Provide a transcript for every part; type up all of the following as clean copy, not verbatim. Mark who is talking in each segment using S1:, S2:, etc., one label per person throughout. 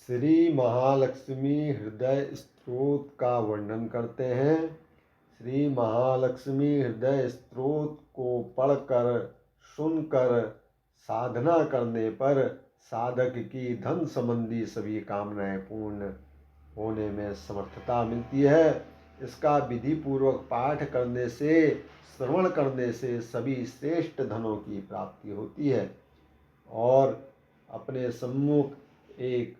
S1: श्री महालक्ष्मी हृदय स्तोत्र का वर्णन करते हैं। श्री महालक्ष्मी हृदय स्तोत्र को पढ़कर सुनकर साधना करने पर साधक की धन संबंधी सभी कामनाएं पूर्ण होने में समर्थता मिलती है। इसका विधि पूर्वक पाठ करने से, श्रवण करने से सभी श्रेष्ठ धनों की प्राप्ति होती है। और अपने सम्मुख एक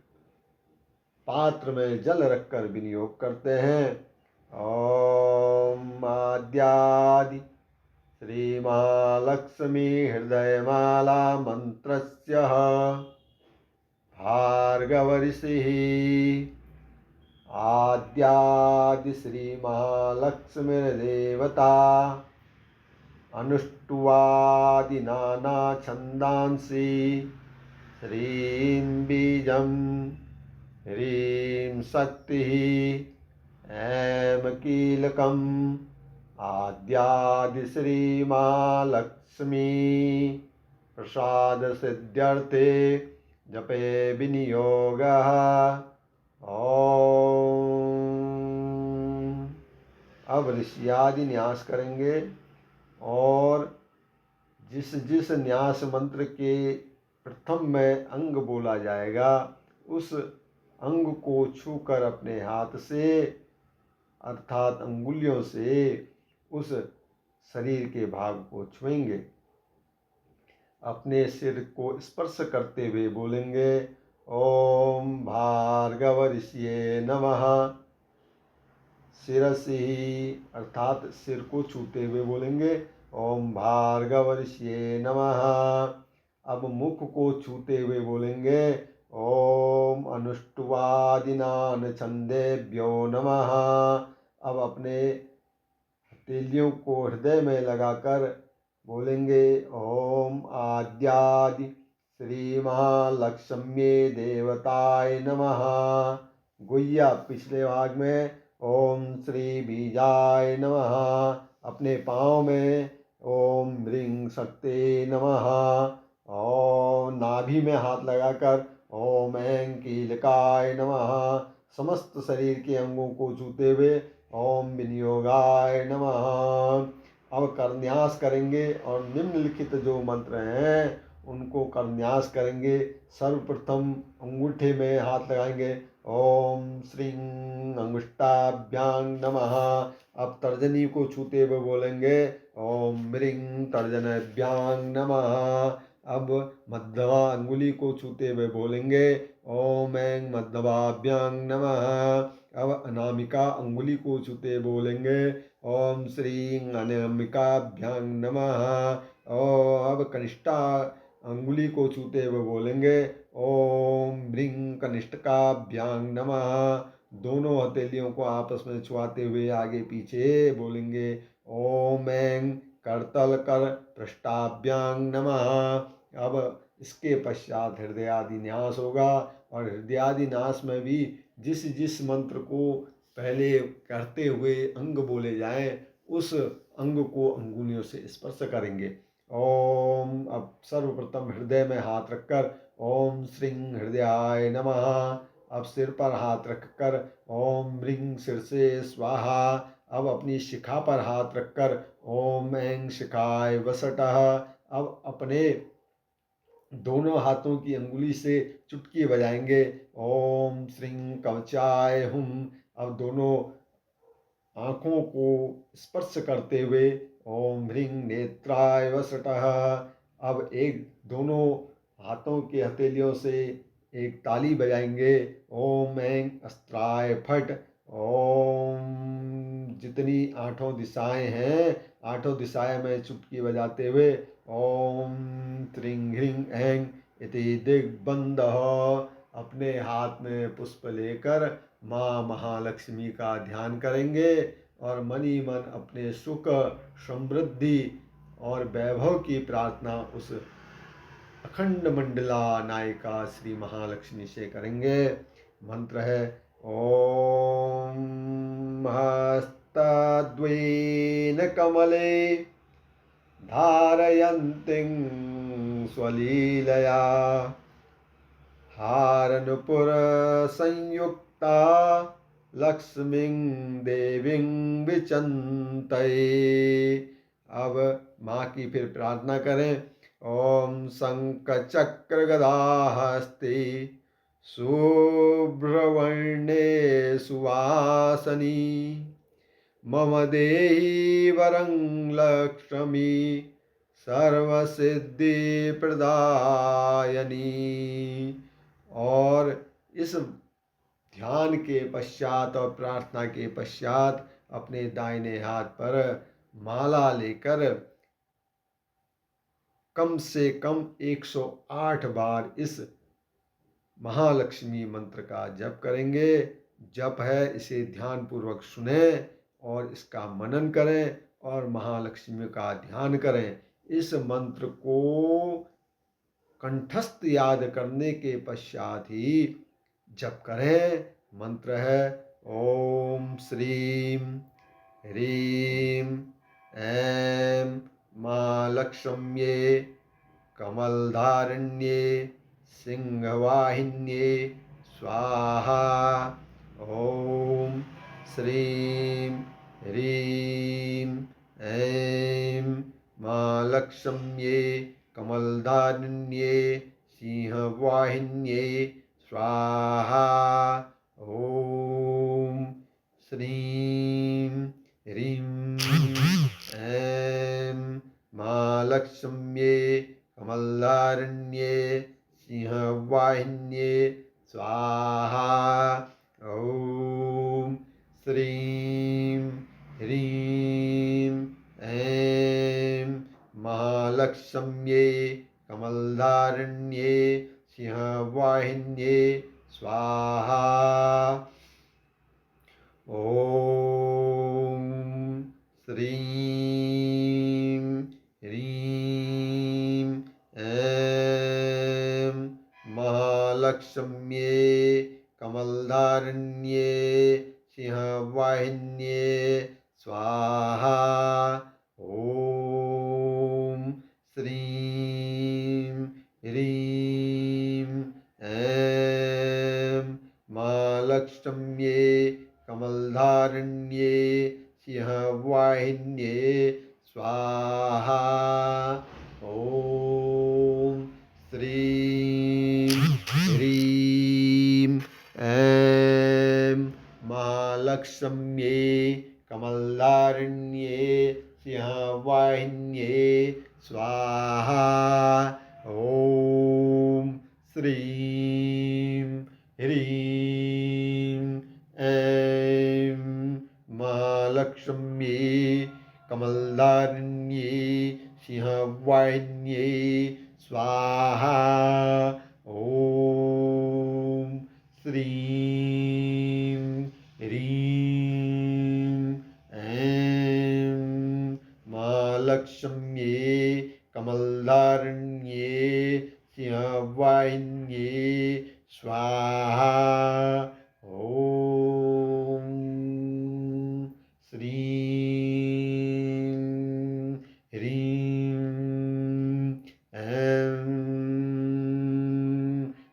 S1: पात्र में जल रखकर विनियोग करते हैं। ओम आद्यादि श्री महालक्ष्मी हृदयमाला मंत्रस्य भार्गवऋषिः आद्यादि श्री महालक्ष्मीर्देवता अनुष्टुवादि नाना छंदांसि श्रीं बीजं ह्रीं शक्तिः ऐं कीलकम् आद्यादि श्री महालक्ष्मी प्रसाद सिद्ध्यर्थे जपे विनियोगः। ओम। अब ऋषि आदि न्यास करेंगे और जिस जिस न्यास मंत्र के प्रथम में अंग बोला जाएगा उस अंग को छूकर अपने हाथ से अर्थात अंगुलियों से उस शरीर के भाग को छुएंगे। अपने सिर को स्पर्श करते हुए बोलेंगे ओम भार्गव ऋषिये नमः। शिरसि अर्थात सिर को छूते हुए बोलेंगे ओम भार्गव ऋषिये नमः। अब मुख को छूते हुए बोलेंगे ओम अनुष्टुवादिनान छंदेभ्यो नमः। अब अपने हथेलियों को हृदय में लगाकर बोलेंगे ओम आद्यादि श्री महालक्ष्म्ये देवताय नमः। गुह्या पिछले भाग में ओम श्री बीजाय नमः। अपने पाँव में ओम ह्रीं शक्ते नमः। और नाभि में हाथ लगाकर ओम ऐं कीलकाय नमः। समस्त शरीर के अंगों को छूते हुए ओम विनियोगाय नमः। अब करन्यास करेंगे और निम्नलिखित जो मंत्र हैं उनको करन्यास करेंगे। सर्वप्रथम अंगूठे में हाथ लगाएंगे ओम श्रीं अंगुष्ठाभ्यां नमः। अब तर्जनी को छूते हुए बोलेंगे ओम ह्रीं तर्जनाभ्यां नमः। अब मध्यमा अंगुली को छूते हुए बोलेंगे ओम ऐं मध्यमाभ्यां नमः। अब अनामिका अंगुली को छूते बोलेंगे ओम श्रीं अनामिकाभ्यां नमः। और अब कनिष्ठा अंगुली को छूते हुए बोलेंगे ओम ह्रीं कनिष्ठकाभ्यां नमः। दोनों हथेलियों को आपस में छुआते हुए आगे पीछे बोलेंगे ओम ऐं करतल कर पृष्ठाभ्यां नमः। अब इसके पश्चात हृदयादि न्यास होगा और हृदयादि न्यास में भी जिस जिस मंत्र को पहले करते हुए अंग बोले जाएं उस अंग को अंगुलियों से स्पर्श करेंगे। ओम। अब सर्वप्रथम हृदय में हाथ रखकर ओम श्रीं हृदयाय नमः। अब सिर पर हाथ रखकर ओम ह्रीं शीर्षे स्वाहा। अब अपनी शिखा पर हाथ रखकर ओम ऐं शिखाय वसटः। अब अपने दोनों हाथों की अंगुली से चुटकी बजाएंगे ओम श्रीं कवचाय हुम। अब दोनों आँखों को स्पर्श करते हुए ओम ह्रीं नेत्राय वसटः। अब एक दोनों हाथों के हथेलियों से एक ताली बजाएंगे ओम ऐं अस्त्राय फट। ओम जितनी आठों दिशाएं हैं आठों दिशाएं में चुटकी बजाते हुए ओम त्रीं ह्रीं ऐं इति दिग्बन्धः। अपने हाथ में पुष्प लेकर माँ महालक्ष्मी का ध्यान करेंगे और मन ही मन अपने सुख समृद्धि और वैभव की प्रार्थना उस अखंड मंडला नायिका श्री महालक्ष्मी से करेंगे। मंत्र है ओम हस्तद्वयेन कमले धारयन्तीं स्वलीलया हार सरनपुर संयुक्ता लक्ष्मीं देवीं विचन्तये। अब माँ की फिर प्रार्थना करें। ओम शंख चक्र गदाहस्ते शुभ्रवर्णे सुवासनी मम देहि वरं लक्ष्मी सर्वसिद्धि प्रदायनी। और इस ध्यान के पश्चात और प्रार्थना के पश्चात अपने दाहिने हाथ पर माला लेकर कम से कम 108 बार इस महालक्ष्मी मंत्र का जप करेंगे। जप है, इसे ध्यान पूर्वक सुने और इसका मनन करें और महालक्ष्मी का ध्यान करें। इस मंत्र को कंठस्थ याद करने के पश्चात ही जप करें। मंत्र है ओम श्रीं ह्रीं ऐं महालक्ष्म्ये कमलधारिण्ये सिंहवाहिन्ये स्वाहा। ओम श्रीं ह्रीं ऐं महालक्ष्म्ये कमलधारिण्ये सिंहवाहिन्ये स्वाहा। ओम श्रीं ह्रीं ऐं महालक्ष्म्ये कमलधारिण्ये सिंहवाहिन्ये स्वाहा। ओम श्रीं ह्रीं ऐं महालक्ष्म्ये कमलधारिण्ये सिंहवाहिन्ये स्वाहा। ओम श्रीं ह्रीं ऐं महालक्ष्म्ये कमलधारिण्ये सिंहवाहिन्ये स्वाहा। ओम श्रीं ह्रीं ऐं महालक्ष्म्ये कमलधारिण्ये सिंहवाहिन्ये स्वाहा। ओम श्रीं ह्रीं ऐं महालक्ष्म्ये कमलधारिण्ये सिंहवाहिन्ये स्वाहा। ओम श्रीं ह्रीं ऐं महालक्ष्म्ये कमलधारिण्ये सिंहवाहिन्ये स्वाहा। ओम श्रीं ह्रीं ऐं महालक्ष्म्ये कमलधारिण्ये सिंहवाहिन्ये स्वाहा। ओम श्रीं ह्रीं ऐं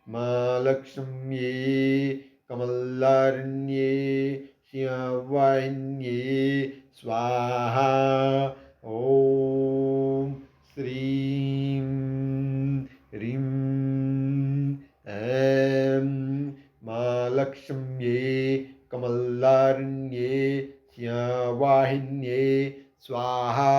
S1: महालक्ष्म्ये कमलधारिण्ये सिंहवाहिन्ये स्वाहा। ओम श्रीं ह्रीं ऐं महालक्ष्म्ये कमलधारिण्ये सिंहवाहिन्ये स्वाहा।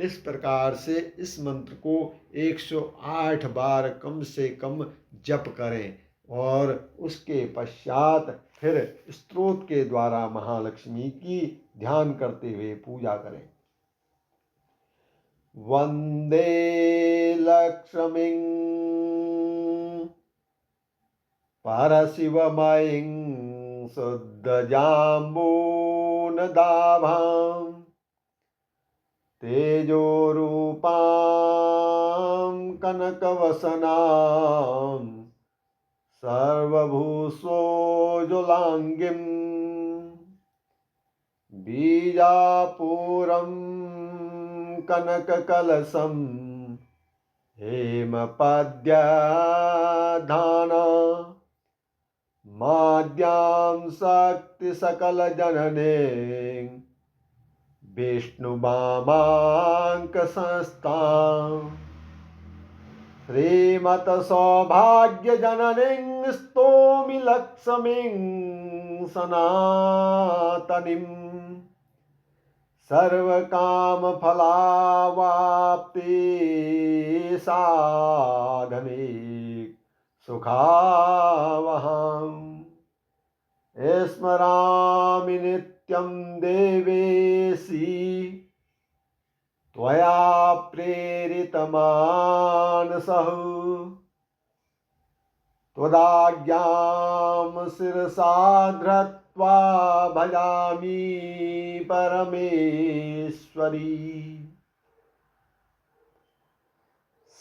S1: इस प्रकार से इस मंत्र को 108 बार कम से कम जप करें और उसके पश्चात फिर स्तोत्र के द्वारा महालक्ष्मी की ध्यान करते हुए पूजा करें। वंदे लक्ष्मीं परशिवमयीं शुद्धजाम्बूनदाभां तेजोरूपां कनकवसनां सर्वभूषोज्ज्वलाङ्गीं बीजापुरं कनककलशं हेमपद्मधाना आद्यां शक्ति सकल जनने विष्णुवामाङ्क संस्थां श्रीमत सौभाग्य जननीं स्तोमि लक्ष्मीं सनातनीं सर्वकामफलावाप्ति साधने सुखावहम् स्मरामि नित्यं देवेशी त्वया प्रेरितमानसः त्वदाज्ञां शिरसा धृत्वा भजामि परमेश्वरी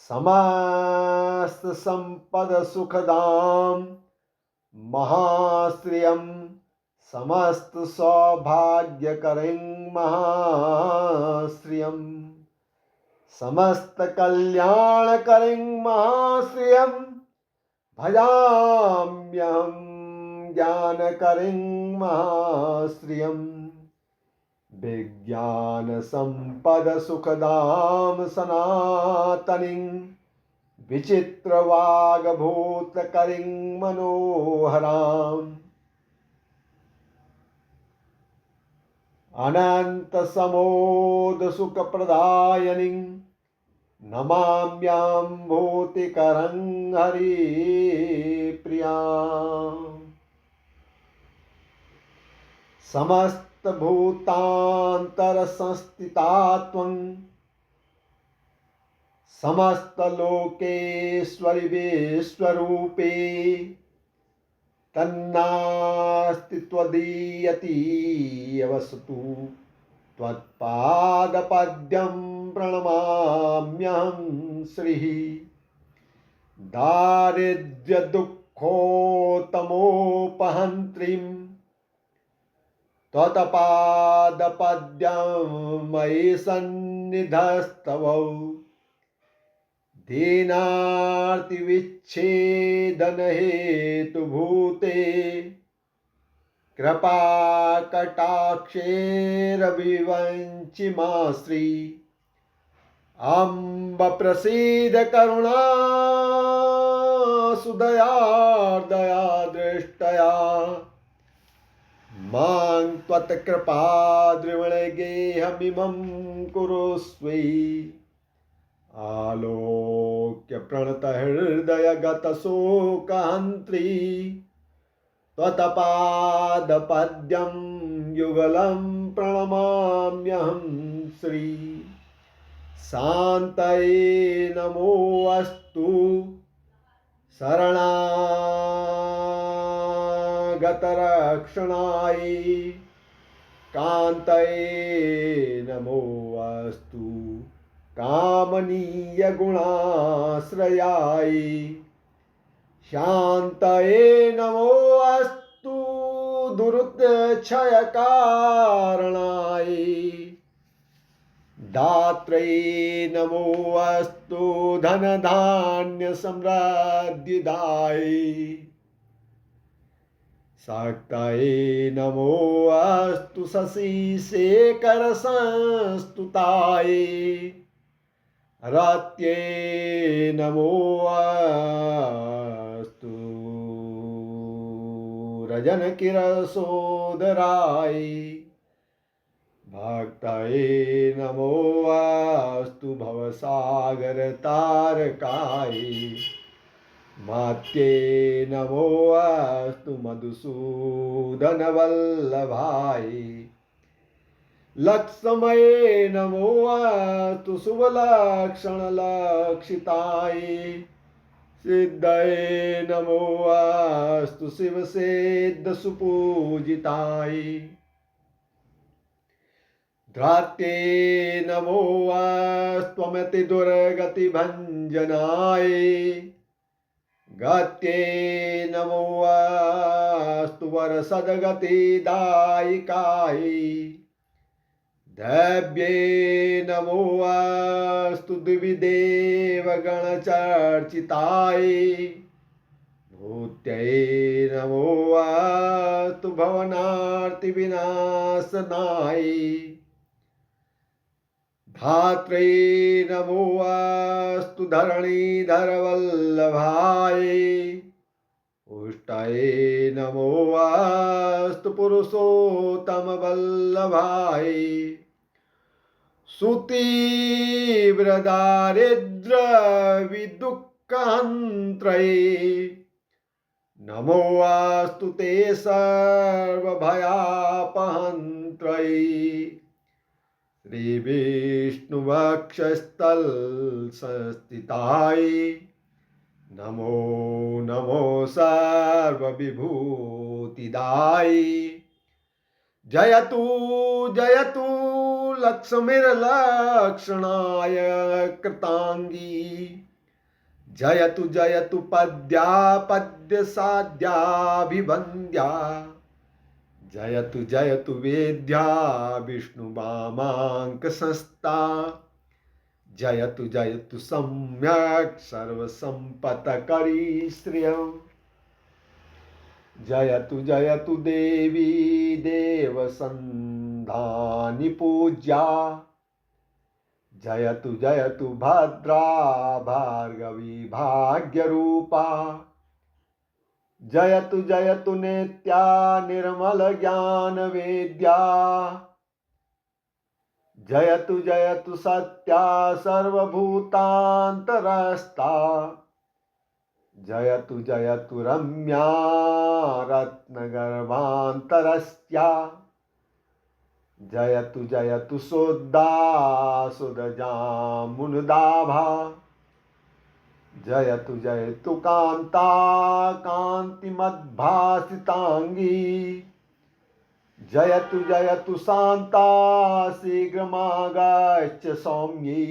S1: समस्त संपद सुखदां महाश्रियं समस्त सौभाग्यकरीं महाश्रियं समस्त कल्याणकरीं महाश्रियं भजाम्यहं ज्ञानकरीं महाश्रियं विज्ञानसम्पदसुखदां सनातनीं विचित्रवागभूतकरीं मनोहराम् अनन्तसमोदसुखप्रदायिनीं नमाम्यां भूतिकरं हरिप्रियाम् समस्तभूतान्तरसंस्थिता त्वं समस्तलोकेश्वरि विश्वरूपे तन्नास्ति त्वदीयतीयवस्तु त्वत्पादपद्यं प्रणमाम्यहं श्रीः दारिद्र्यदुःखोत्तमोपहन्त्रीं त्वत्पादपद्यं मयि सन्निधस्तव दीनार्तिविच्छेदनहेतुभूते कृपाकटाक्षेरविवञ्चि माश्री अम्ब प्रसीद करुणा सुदयार्दया दृष्टया मां त्वत्कृपाद्रिवणगेहमिमं कुरुष्वी आलोक्य प्रणतहृदयगतशोकहन्त्री त्वत्पादपद्यं युगलं प्रणमाम्यहं श्री शान्तये नमोऽस्तु शरणागतरक्षणाय कान्तये नमोऽस्तु कामनीयगुणाश्रयाय शान्तये नमोऽस्तु दुरुत्क्षयकारणाय दात्रे नमोऽस्तु धनधान्यसमृद्धिदाय शक्तये नमोऽस्तु शशिशेखरसंस्तुताय रत्ये नमोऽस्तु रजनकिरसोदराय भक्तये नमोऽस्तु भवसागरतारकाय मात्ये नमोऽस्तु मधुसूदनवल्लभाय लक्ष्मये नमोऽस्तु शुभलक्षणलक्षिताय सिद्धये नमोऽस्तु शिवसिद्धसुपूजिताय ध्रात्ये नमोऽस्त्वमतिदुर्गतिभञ्जनाय गत्ये नमोऽस्तु वरसद्गतिदायिकाय दैव्ये नमोऽस्तु दिविदेवगणचर्चिताय भूत्यै नमोऽस्तु भवनार्तिविनाशनाय धात्रे नमोऽस्तु धरणीधरवल्लभाय पुष्टाय नमोऽस्तु पुरुषोत्तमवल्लभाय सुतीव्रदारिद्र्यविदुःखहन्त्रये नमोऽस्तु ते सर्वभयापहन्त्रये श्रीविष्णुवक्षस्थलसंस्थिताय नमो नमो सर्वविभूतिदाय जयतु जयतु लक्ष्मीर्लक्षणाय कृतांगी जयतु जयतु पद्यापद्यसाध्याभिवन्द्या जयतु जयतु वेद्या विष्णुवामाङ्कसंस्था जयतु जयतु सम्यक् सर्वसम्पत्करी श्रियम् जयतु जयतु देवी देवसन्धानि पूज्या जयतु जयतु भद्रा भार्गवी भाग्यरूपा जयतु जयतु नित्या निर्मलज्ञानवेद्या जयतु जयतु सत्या सर्वभूतान्तरस्था जयतु जयतु रम्या रत्नगर्भान्तरस्या जयतु जयतु शुद्धा सुदजामुनुदाभा जयतु जयतु कान्ता कान्तिमद्भासिताङ्गी जयतु जयतु शान्ता शीघ्रमागच्छ सौम्यी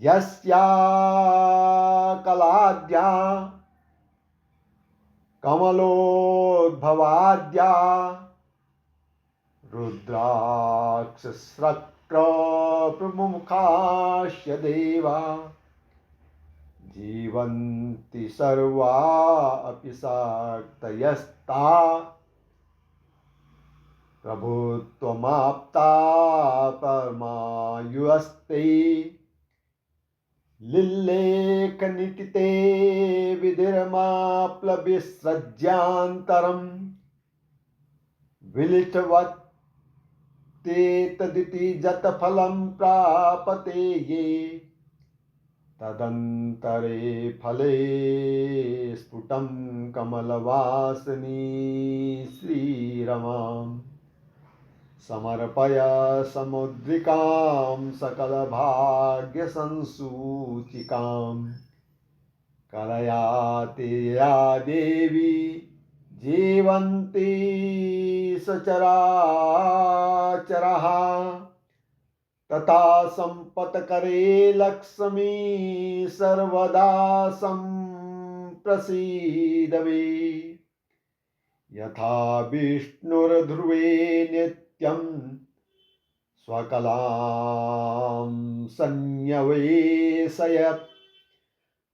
S1: यस्या कलाद्या कमलोद्भवाद्या रुद्राक्षस्रक्प्रमुखास्य देवा जीवन्ति सर्वा अपि शक्तयस्ता प्रभुत्वमाप्ता परमायुस्ते लिल्लेखनिटिते विधिर्माप्लविसृज्यान्तरम् विलिठवत्ते तदिति जतफलं प्रापते ये तदन्तरे फले स्फुटं कमलवासिनी श्रीरमाम् समर्पय समुद्रिकां सकलभाग्यसंसूचिकां कलयाति या देवी जीवन्ति सचराचरः तथा सम्पत्करे लक्ष्मी सर्वदा सम्प्रसीद मे यथा विष्णुर्ध्रुवे नित्यं स्वकलां संन्यवेशयत्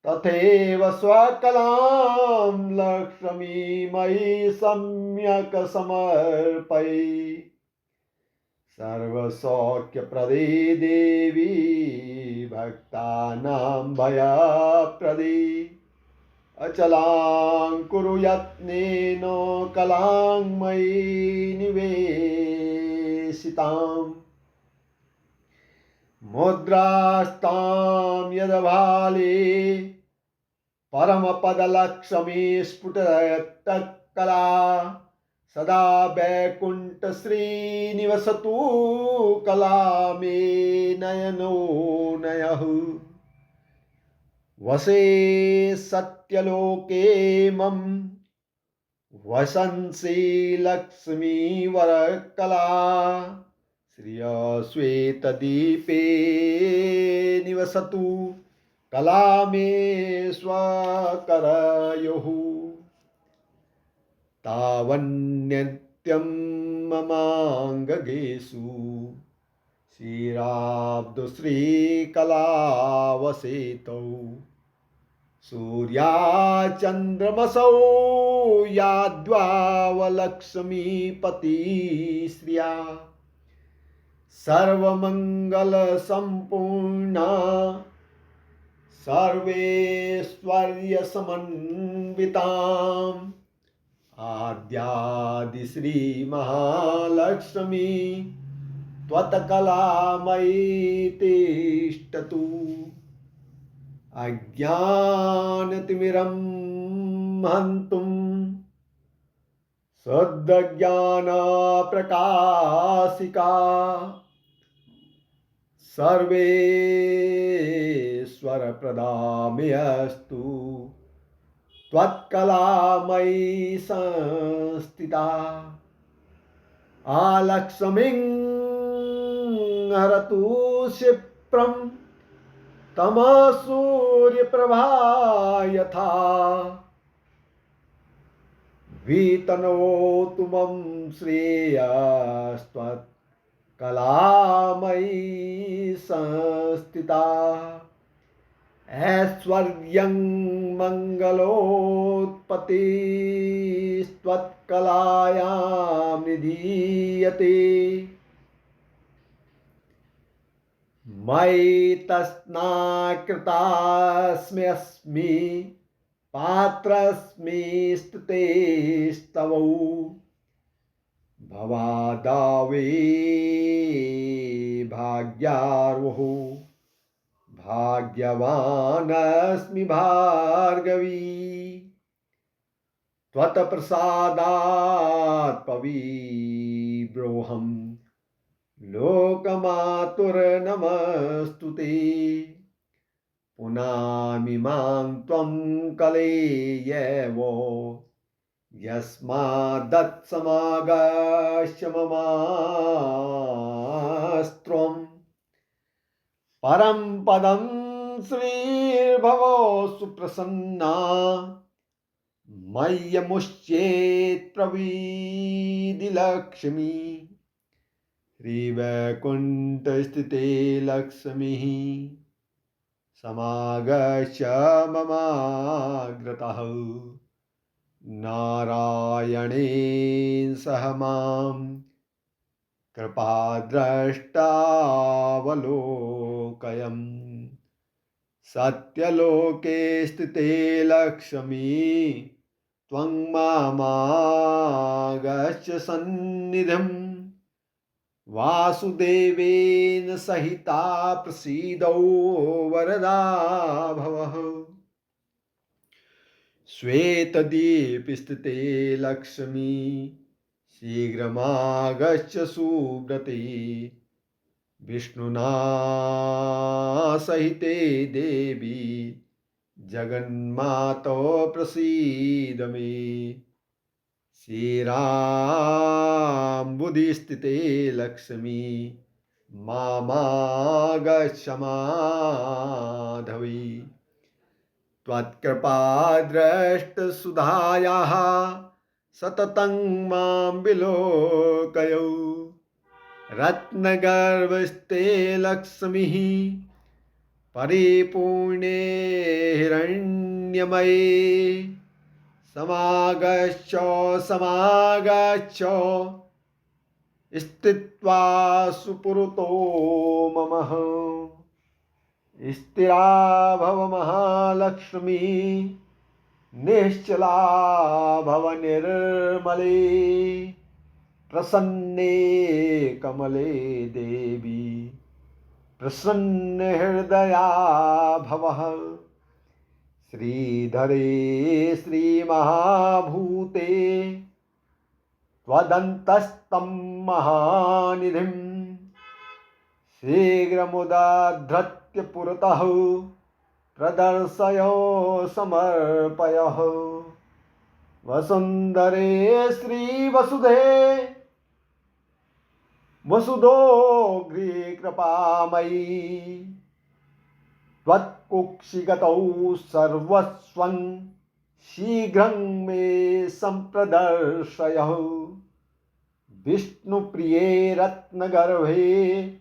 S1: तथैव स्वकलां लक्ष्मीमयी सम्यक् समर्पये सर्वसौख्यप्रदे देवी भक्तानां भयप्रदे अचलां कुरु यत्नेन कलां मयि निवेशिताम् मुद्रास्तां यदभाले परमपदलक्ष्मी स्फुटतत्कला सदा वैकुण्ठश्रीनिवसतु कला मे नयनो नयः वसे सत्यलोके मम वसंसि लक्ष्मी वरकला श्रियश्वेतदीपे निवसतु कला मे स्वकरयोः तावन्नित्यं ममाङ्गगेषु श्रीराब्दो श्रीकलावसेतौ सूर्याचन्द्रमसौ याद्वावलक्ष्मीपति श्रिया सर्वमङ्गलसम्पूर्णा सर्वैश्वर्यसमन्विताम् आद्यादिश्रीमहालक्ष्मी त्वत्कलामयी तिष्ठतु। अज्ञानतिमिरं हन्तुं शुद्धज्ञानप्रकाशिका सर्वेश्वरप्रदामयस्तु त्वत्कलामयी संस्थिता। आलक्ष्मीं हरतु क्षिप्रं तमः सूर्यप्रभा यथा वितनोतु मम श्रेयस्त्वत्कलामयी संस्थिता। ऐश्वर्यं मङ्गलोत्पत्तिस्त्वत्कलायां निधीयते। मयि तस्नाकृतास्म्यस्मि पात्रस्मि स्तुतेस्तवौ भवादावे भाग्यार्वो भाग्यवानस्मि भार्गवी। त्वत्प्रसादात् पविब्रोऽहम् लोकमातुर्नमस्तुते। पुनामि मां त्वं कलेयैव यस्मादत्समागस्य ममास्त्वं परं पदं श्रीर्भवो सुप्रसन्ना मय्यमुष्येत् प्रवीदिलक्ष्मी। श्रीवैकुण्ठस्थिते लक्ष्मीः समागच्छ ममाग्रतः नारायणेन सह मां कृपाद्रष्टावलोकयम्। सत्यलोके स्थिते लक्ष्मी त्वं मामागच्छ सन्निधिम्। वासुदेवेन सहिता प्रसीदौ वरदा भवः। श्वेतद्वीपे स्थिते लक्ष्मी शीघ्रमागच्छ सुव्रते। विष्णुना सहिते देवी जगन्मातो प्रसीद मे। श्रीरामबुधिस्थिते लक्ष्मी मामागच्छ माधवी। त्वत्कृपादृष्टसुधायाः सततं मां विलोकयौ। रत्नगर्भस्थे लक्ष्मीः परिपूर्णे हिरण्यमये। समागच्छ समागच्छ स्थित्वा सुपुरतो मम। स्थिरा भव महालक्ष्मी निश्चला भव निर्मले। प्रसन्ने कमले देवी प्रसन्न हृदया भवः। श्रीधरे श्रीमहाभूते त्वदन्तस्तं महानिधिं। शीघ्रमुदाधृत्य पुरतः प्रदर्शयो समर्पयः। वसुन्धरे श्रीवसुधे वसुधोग्रे कृपामयी। त्वत्कुक्षिगतौ सर्वस्वं शीघ्रं मे सम्प्रदर्शयः। विष्णुप्रिये रत्नगर्भे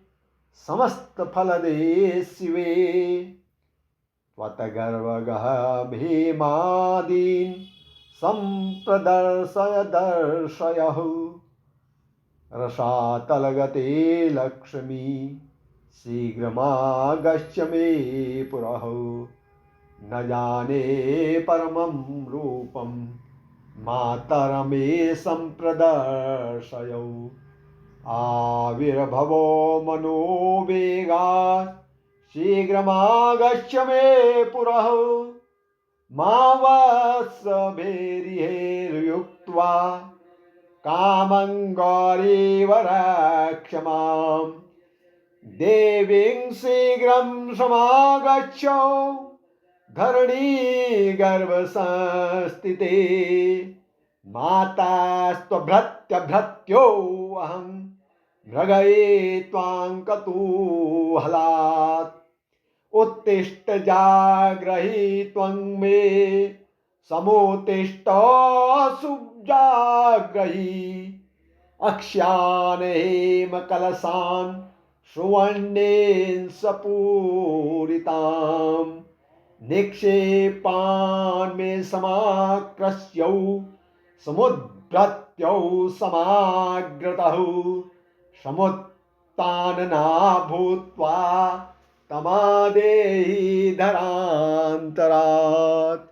S1: समस्तफलदे शिवे। त्वत्गर्वगः भीमादीन् सम्प्रदर्शय दर्शयः रसातलगते लक्ष्मी शीघ्रमागच्छ मे पुरः न जाने परमं रूपं मातरमे सम्प्रदर्शय आविर्भवो मनोवेगात् शीघ्रमागच्छ मे पुरः मा वत्सभेरिहेर्युक्त्वा कामं गौरीव रक्ष माम् देवीं शीघ्रं समागच्छ धरणी गर्भसंस्थिते मातास्त्वभृत्यभृत्यो अहं मृगये त्वां कतूहलात् उत्तिष्ठ जाग्रही त्वं मे समुत्तिष्ठ सुजाग्रही अक्ष्यान् हेमकलशान् सुवर्णेन सपूरितां निक्षेपान् मे समाकृष्यौ समुद्भृत्यौ समाग्रतः समुत्तानना भूत्वा तमादेहि धरान्तरात्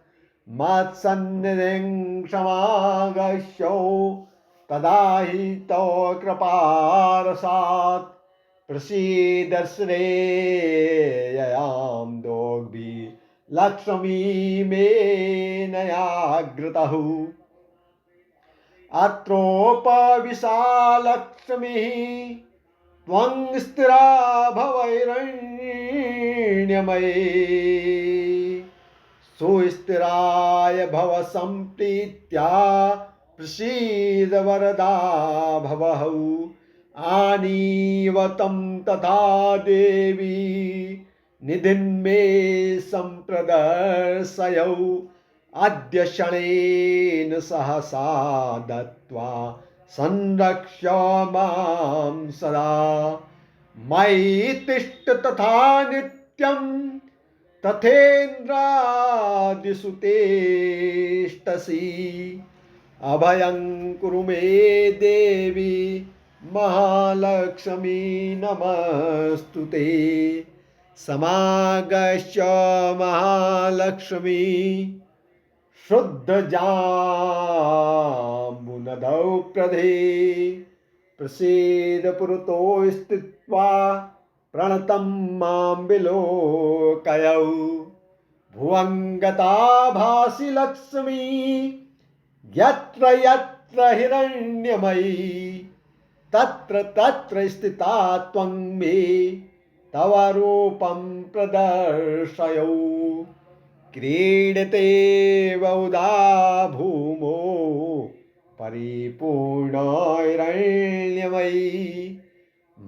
S1: मत्सन्निधिं समागच्छौ तदा हि तव कृपारसात् प्रसीद श्रेययां दोग्भिः लक्ष्मी मे नयाग्रतः अत्रोपविशा लक्ष्मीः त्वं स्थिरा भवैरण्यमये सुस्थिराय भव सम्प्रीत्या प्रसीद वरदा भवः आनीवतं तथा देवी निधिन्मे सम्प्रदर्शयौ अद्य शणेन सहसा दत्त्वा संरक्ष मां सदा मयि तिष्ठ तथा नित्यं तथेन्द्रादिषु तिष्ठसि अभयं कुरु मे देवी महालक्ष्मी नमस्तुते समागच्छ महालक्ष्मी शुद्धजाम्बुनदौ प्रधे प्रसीद पुरतो स्थित्वा प्रणतं मां विलोकयौ भुवं गता भासि लक्ष्मी यत्र यत्र हिरण्यमयी तत्र तत्र स्थिता त्वं मे तव रूपं प्रदर्शयौ क्रीडते बहुधा भूमौ परिपूर्णैरण्यमयी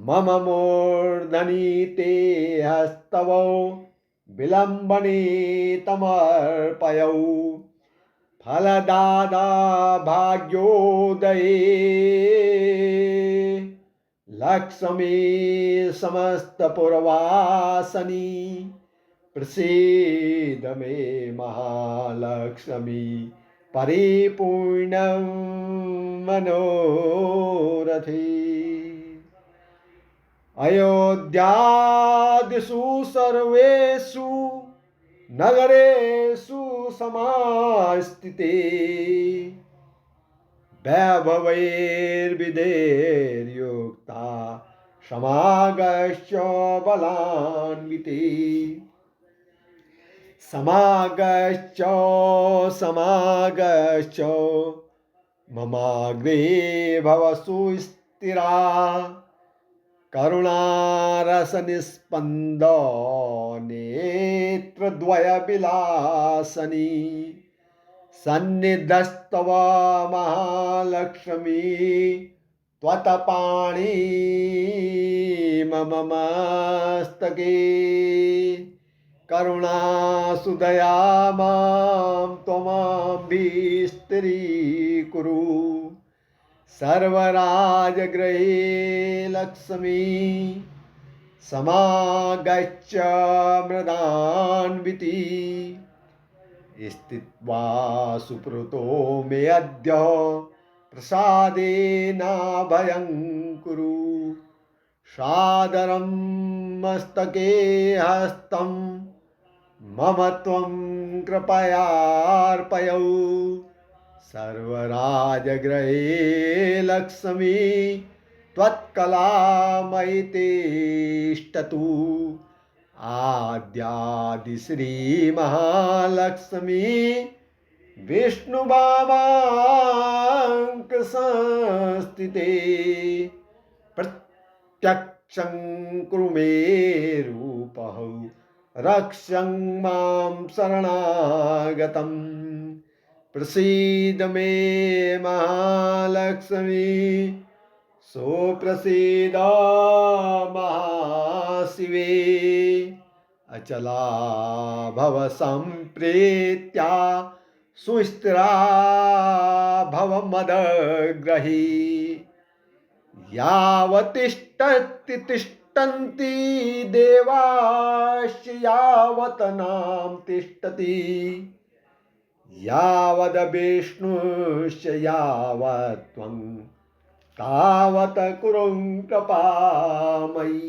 S1: मम मूर्धनि ते हस्तवौ विलम्बने तमर्पयौ फलदादा भाग्योदये लक्ष्मी समस्तपुरवासिनी प्रसीद मे महालक्ष्मी परिपूर्णं मनोरथे अयोध्यादिषु सर्वेषु नगरेषु समास्थिते वैभवैर्विधैर्युक्ता समागच्छ बलान्विते समागच्छ समागच्छ ममाग्रे भव सुस्थिरा करुणारसनिस्पन्द नेत्रद्वयविलासनी सन्निधस्तव महालक्ष्मी त्वत्पाणि मम मस्तके करुणासुदया मां त्वमभीष्टीकुरु सर्वराजगृहे लक्ष्मी समागच्छ मृदान्विति स्थित्वा सुप्रुतो मे अद्य प्रसादेनाभयं कुरु सादरं मस्तके हस्तं मम त्वं कृपयार्पयौ सर्वराजगृहे लक्ष्मी त्वत्कलामयि तिष्ठतु आद्यादि श्री महालक्ष्मी विष्णुवामांक संस्थिते प्रत्यक्षं कुरु मे रूपः रक्षं मां शरणागतम् प्रसीद मे महालक्ष्मी सुप्रसीद महाशिवे अचला भव संप्रीत्या सुस्थिरा भव मदग्रही यावतिष्ठति तिष्ठन्ति देवाश्च यावत् नाम तिष्ठति यावद् विष्णुश्च यावत् त्वं तावत् कुरु कृपामयि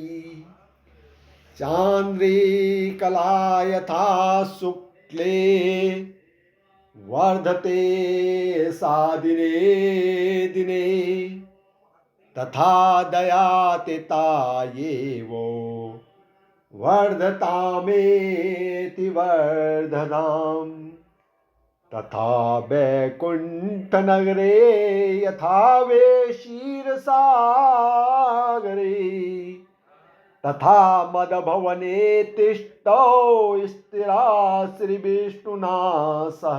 S1: चान्द्रिकला यथा शुक्ले वर्धते सा दिने दिने तथा दयातितायेव वर्धतामेति वर्धताम् तथा वैकुण्ठनगरे यथा क्षीरसागरे तथा मदभवने तिष्ठौ स्थिरा श्रीविष्णुना सह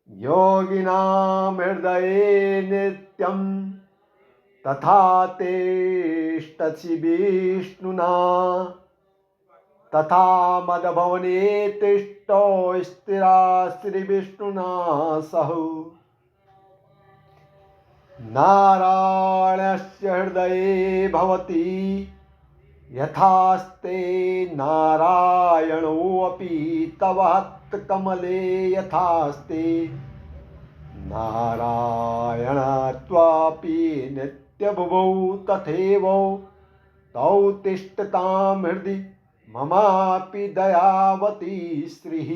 S1: योगिनां हृदये नित्यं तथा तिष्ठसि विष्णुना तथा मदभवने तिष्ठौ स्थिरा श्रीविष्णुना सह नारायणस्य हृदये भवति यथास्ते नारायणोऽपि तव हस्तकमले यथास्ते नारायण त्वापि नित्यभुवौ तथैव तौ तिष्ठतां हृदि ममापि दयावती श्रीः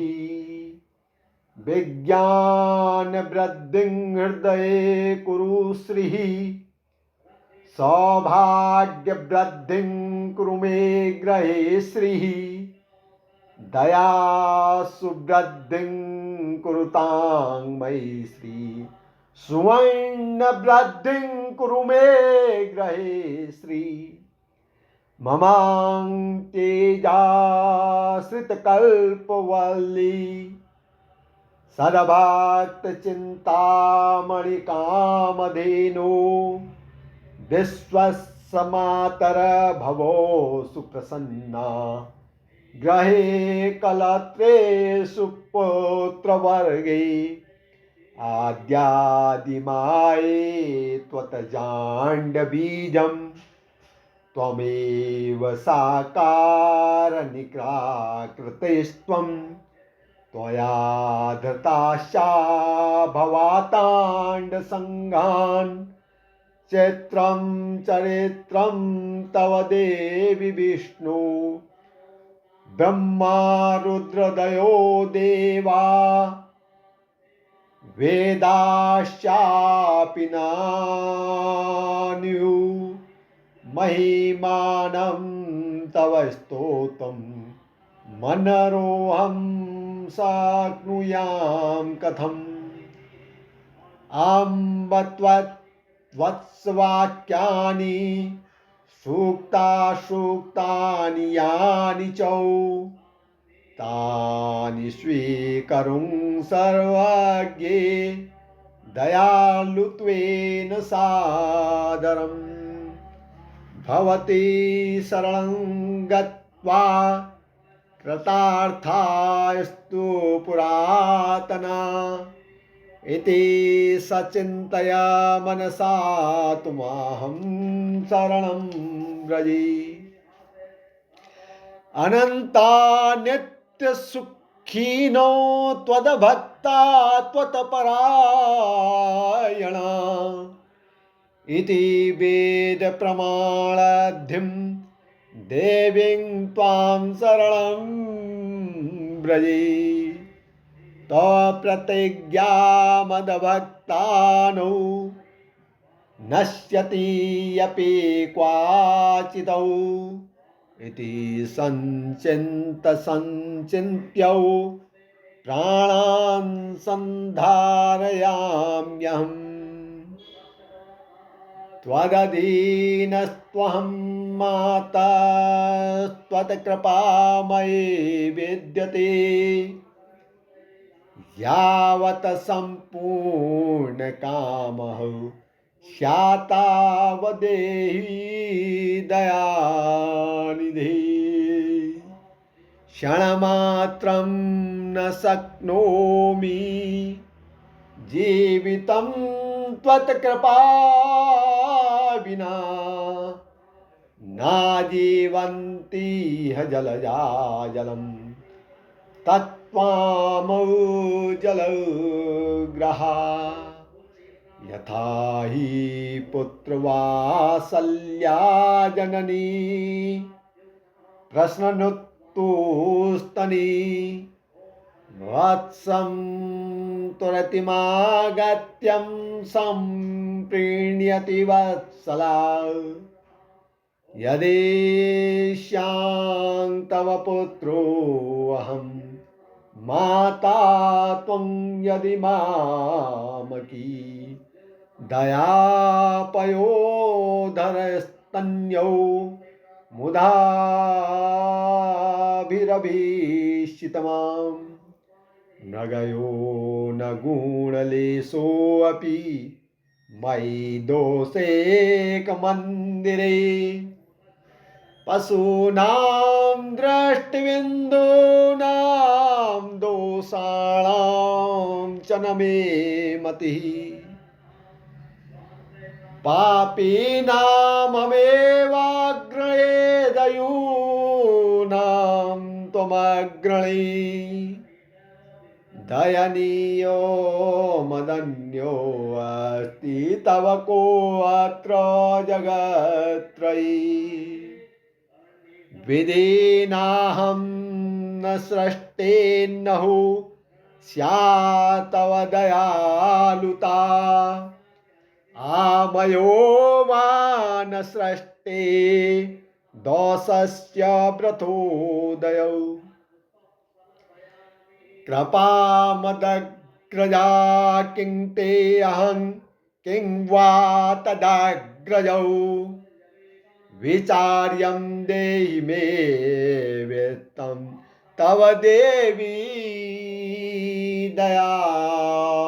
S1: विज्ञानवृद्धिं हृदये कुरु श्रीः सौभाग्यवृद्धिं कुरु मे गृहे श्रीः दयासुवृद्धिं कुरुतां मयि श्री सुवर्णवृद्धिं कुरु मे गृहे श्री ममां तेजाश्रितकल्पवल्ली सद्भक्तचिन्तामणिकामधेनो विश्वस्य मातर भवो सुप्रसन्ना ग्रहे कलत्रे सुपुत्रवर्गे आद्यादिमाये त्वत्जाण्डबीजम् त्वमेव साकारनिराकृतिस्त्वं त्वया धृताश्चा भवाताण्डसङ्घान् चैत्रं चरित्रं तव देवि विष्णु ब्रह्मा रुद्रदयो देवा वेदाश्चापि नान्यु महिमानं तव स्तोत्रं मनरोहं शक्नुयां कथम् अम्ब त्वत्वत्सवाक्यानि सूक्तानि यानि च तानि स्वीकरुं सर्वज्ञे दयालुत्वेन सादरम् भवती शरणं गत्वा कृतार्थास्तु पुरातना इति सचिन्तय मनसा तुमाहं शरणं व्रजे। अनंता नित्य सुखिनो त्वद्भक्ता त्वत्परायणा इति वेद प्रमाणाद्धिं देवीं त्वां शरणं व्रजे तत्प्रतिज्ञामद्भक्तानो नश्यति अपि क्वाचिदौ इति संचिन्त्य प्राणान् सन्धारयाम्यहम् त्वदधीनस्त्वहं माता त्वत्कृपामयी विद्यते यावत् सम्पूर्णकामः स्यात्तावदेहि दयानिधे क्षणमात्रं न शक्नोमि जीवितं त्वत्कृपा विना नाजीवन्ति जलजा जलं तत्त्वामौ जलग्रहा यथा हि पुत्रवात्सल्या जननी प्रश्ननुत्तुस्तनी वत्सं तुरतिमागत्यं सम्प्रीण्यति वत्सला यदेष्यां तव पुत्रोऽहं माता त्वं यदि मामकी दयापयोधरस्तन्यौ मुदाभिरभीषितमाम् न गयो न गुणलेशोऽपि मयि दोषेकमन्दिरे पशूनां दृष्टिबिन्दूनां दोषाणां च न मे मतिः पापीनाममेवाग्रणे दयूनां त्वमग्रणी दयनीयो मदन्यो अस्ति तव कोऽत्र जगत्त्रयी विधिनाहं न सृष्टेन्नहु स्यात् तव दयालुता आमयो वा न सृष्टे दोषस्य प्रथोदयौ कृपामदग्रजा किं ते अहं किं वा तदग्रजौ विचार्यं देहि मे वित्तं तव देवी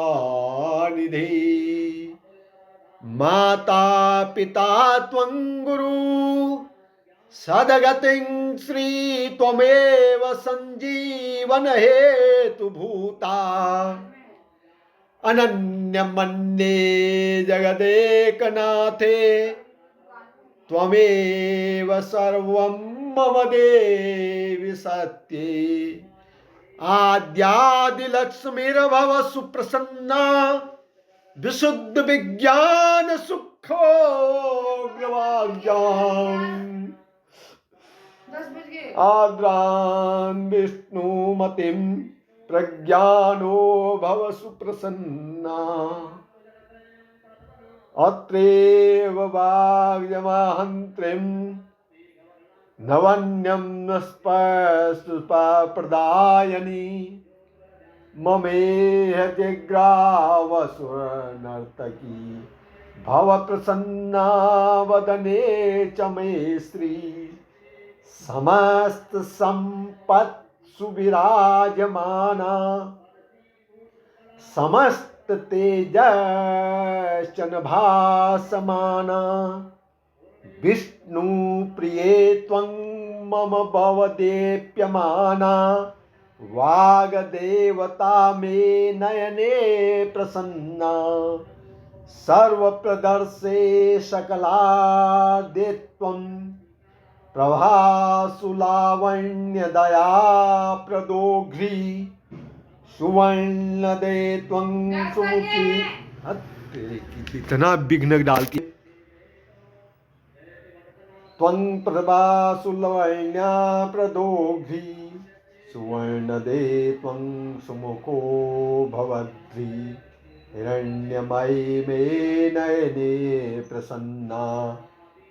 S1: दयानिधि माता पिता त्वं गुरु सद्गतिं श्री त्वमेव सञ्जीवन हेतुभूता अनन्यमन्ये जगदेकनाथे त्वमेव सर्वं मम देवि सत्ये आद्यादिलक्ष्मीर्भव सुप्रसन्ना विशुद्ध विज्ञान सुखोग्रवाज्ञाम् आद्रान् विष्णुमतिं प्रज्ञानो भव सुप्रसन्ना अत्रैव वाग्यमहन्त्रीं नवन्यं स्पष्टप्रदायनी ममेह जिग्रावसुरनर्तकी भव प्रसन्ना वदने च मे श्री समस्त संपत् सुविराजमाना समस्त तेजश्चन भासमाना विष्णु प्रिये त्वं मम भवदेप्यमाना वागदेवता मे नयने प्रसन्ना सर्वप्रदर्शे सकलादित्वं प्रभासुलावण्यदया प्रदोघ्री सुवर्णदे त्वं सुमुखी। तेरे की इतना विघ्न डालती है। त्वं प्रभासुलवर्ण्या प्रदोघ्री सुवर्णदे त्वं सुमुखो भवद्री। हिरण्यमयी मे नयने प्रसन्ना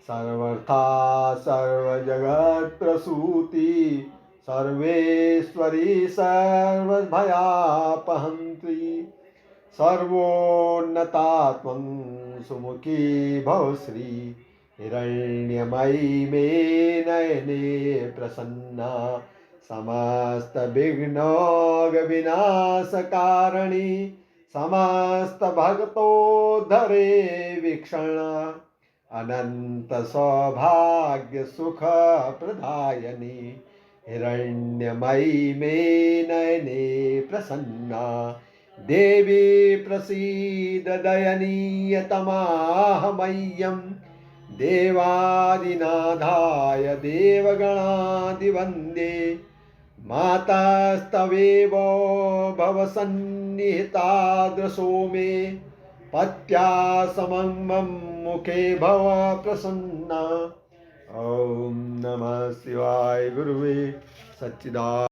S1: सर्वथा सर्वजगत्प्रसूति। सर्वेश्वरी सर्वभयापहन्त्री सर्वोन्नता त्वं सुमुखी भवश्री। हिरण्यमयी मे नयने प्रसन्ना समस्तविघ्नोघविनाशकारिणी समस्तभक्तोद्धरे वीक्षणा अनंत सौभाग्य सुख प्रदायिनी। हिरण्यमयी मे नयने प्रसन्ना देवी प्रसीद दयनीयतमाहमह्यं। देवादिनाथाय देवगणादिवन्दे मातास्तवेव भवसन्निहितादृशो मे। पत्या समं मम मुखे भव प्रसन्ना। ओम नमः शिवाय गुरुवे सच्चिदानंद।